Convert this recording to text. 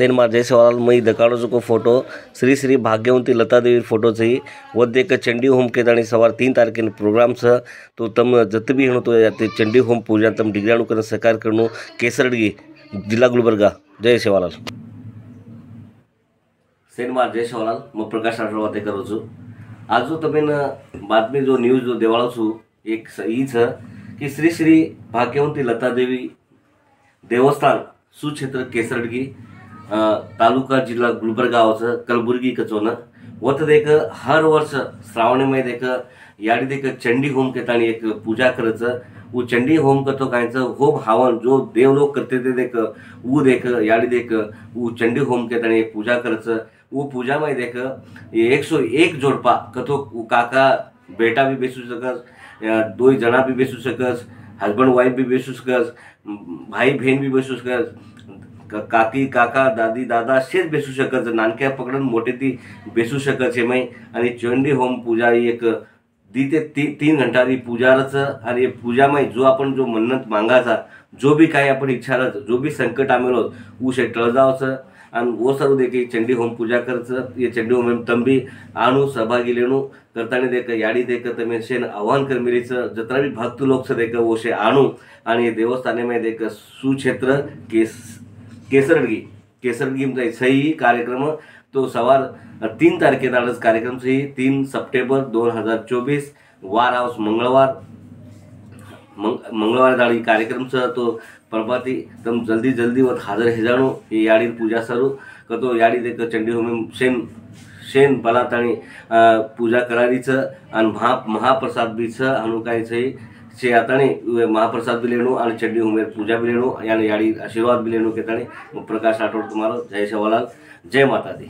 सैन मार जय सवाल मई दकाड़ो जो को फोटो श्री श्री भाग्यवंती लता देवी फोटो से वध एक चंडी होम के दाणी सवार 3 तारीख प्रोग्राम से तो तम जत भी हणो तो चंडी होम पूजा तम डिग्राणु कर सहकार करनो केसरडगी जिला गुलबर्गा जय सेवालाल सैन मार जय सेवालाल मैं प्रकाश राठोड वाते करू छू आज जो तमें बातमी जो न्यूज जो देवाळो छू एक ई छ कि श्री श्री भाग्यवंती लता देवी देवस्थान सुक्षेत्र केसरडगी तालुका जिल्हा गुलबर्गा कलबुर्गी कचोन वत देख हर वर्ष श्रावणी में देख याडी देख चंडी होम के ताणी एक पूजा करच वो चंडी होम करतो कायच होम हवन जो देव लोग करते थे देख वो देख याडी देख वो चंडी होम के ताणी एक पूजा करच वो पूजा में देख 101 जोड़पा कतो काका बेटा भी बेसू सकस 2 जना भी बेसू सकस हस्बैंड वाइफ भी बेसू सकस भाई बहन भी बेसू सकस काकी काका दादी दादा शेच बेसू शकत नानक्या पकडून मोठे ती बेसू शकत है मैं आणि चंडी होम पूजा ही एक 2 ते 3 घंटा री पूजारच आणि पूजा में जो अपन जो मन्नत मांगाचा जो भी काय अपन इच्छारच जो भी संकट आमेलो उ से टळ जावच आणि वो सर्व देखे चंडी होम पूजा करच ये चंडी होम में तंबी आणू सहभागी लेणू करताने देख याडी देख तमें शेन आह्वान कर मिलीच जत्रा भी भक्त लोग से देख वो से आणू आणि देवस्थाने में देख सुक्षेत्र केसरडगी में सही कार्यक्रम तो सवार 3 तारखेदारच कार्यक्रम सही 3 सप्टेंबर 2024 वार हाउस मंगलवार दाड़ी कार्यक्रम से तो प्रभाती तम जल्दी जल्दी और हाजर है जानो ये याड़ी पूजा सरू कतो याड़ी देख चंडी होम शेन बलाताणी पूजा करारी महाप्रसाद भी छ अनुकाय सही से आताने महाप्रसाद भी लेनो और चंडी होम पूजा भी लेनो यानी याड़ी आशीर्वाद भी लेनो के ताणे प्रकाश राठोड तुम्हारो जय सेवालाल जय माता दी।